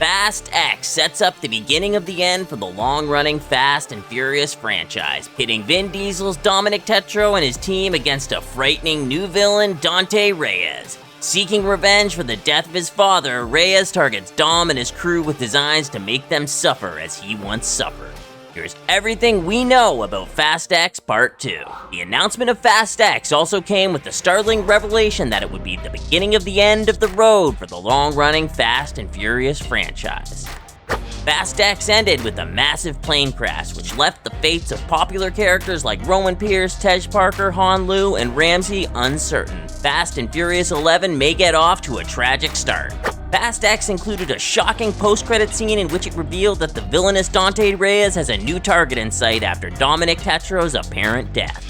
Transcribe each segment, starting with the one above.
Fast X sets up the beginning of the end for the long-running Fast and Furious franchise, pitting Vin Diesel's Dominic Toretto and his team against a frightening new villain, Dante Reyes. Seeking revenge for the death of his father, Reyes targets Dom and his crew with designs to make them suffer as he once suffered. Here's everything we know about Fast X Part 2. The announcement of Fast X also came with the startling revelation that it would be the beginning of the end of the road for the long-running Fast and Furious franchise. Fast X ended with a massive plane crash, which left the fates of popular characters like Roman Pierce, Tej Parker, Han Lu, and Ramsey uncertain. Fast and Furious 11 may get off to a tragic start. Fast X included a shocking post-credit scene in which it revealed that the villainous Dante Reyes has a new target in sight after Dominic Toretto's apparent death.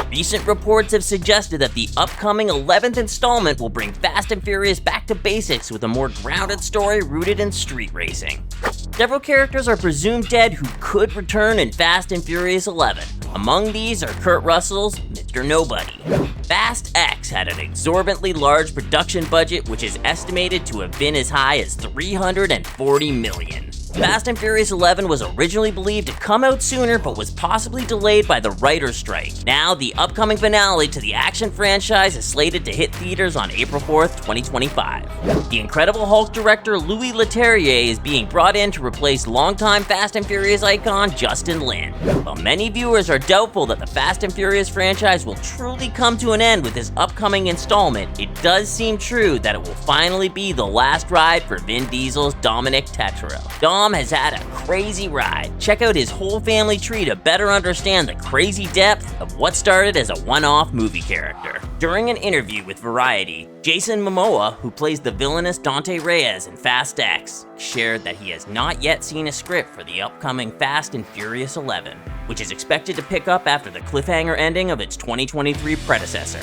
Recent reports have suggested that the upcoming 11th installment will bring Fast and Furious back to basics with a more grounded story rooted in street racing. Several characters are presumed dead who could return in Fast and Furious 11. Among these are Kurt Russell's Mr. Nobody. Fast X had an exorbitantly large production budget, which is estimated to have been as high as $340 million. Fast and Furious 11 was originally believed to come out sooner, but was possibly delayed by the writer's strike. Now, the upcoming finale to the action franchise is slated to hit theaters on April 4th, 2025. The Incredible Hulk director Louis Leterrier is being brought in to replace longtime Fast and Furious icon Justin Lin. While many viewers are doubtful that the Fast and Furious franchise will truly come to an end with this upcoming installment, it does seem true that it will finally be the last ride for Vin Diesel's Dominic Toretto. Dom has had a crazy ride. Check out his whole family tree to better understand the crazy depth of what started as a one-off movie character. During an interview with Variety, Jason Momoa, who plays the villainous Dante Reyes in Fast X, shared that he has not yet seen a script for the upcoming Fast and Furious 11, which is expected to pick up after the cliffhanger ending of its 2023 predecessor.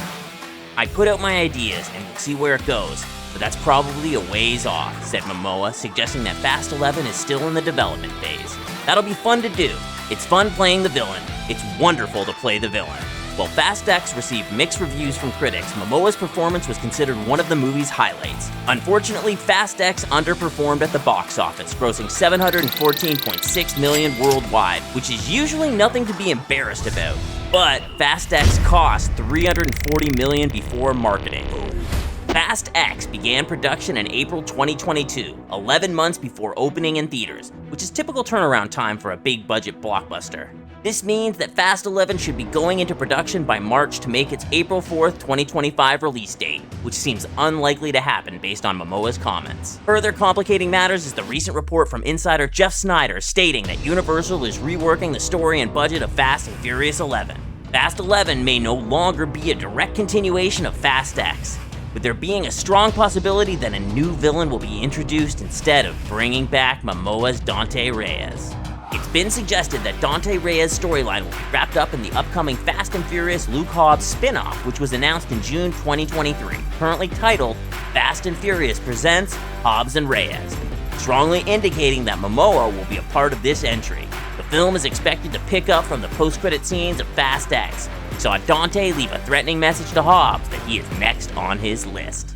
"I put out my ideas and we'll see where it goes, but that's probably a ways off," said Momoa, suggesting that Fast 11 is still in the development phase. "That'll be fun to do. It's fun playing the villain. It's wonderful to play the villain." While Fast X received mixed reviews from critics, Momoa's performance was considered one of the movie's highlights. Unfortunately, Fast X underperformed at the box office, grossing $714.6 million worldwide, which is usually nothing to be embarrassed about. But Fast X cost $340 million before marketing. Fast X began production in April 2022, 11 months before opening in theaters, which is typical turnaround time for a big-budget blockbuster. This means that Fast 11 should be going into production by March to make its April 4th, 2025 release date, which seems unlikely to happen based on Momoa's comments. Further complicating matters is the recent report from insider Jeff Snyder stating that Universal is reworking the story and budget of Fast and Furious 11. Fast 11 may no longer be a direct continuation of Fast X, with there being a strong possibility that a new villain will be introduced instead of bringing back Momoa's Dante Reyes. It's been suggested that Dante Reyes' storyline will be wrapped up in the upcoming Fast and Furious Luke Hobbs spin-off, which was announced in June 2023, currently titled Fast and Furious Presents Hobbes Reyes, strongly indicating that Momoa will be a part of this entry. The film is expected to pick up from the post-credit scenes of Fast X. We saw Dante leave a threatening message to Hobbs that he is next on his list.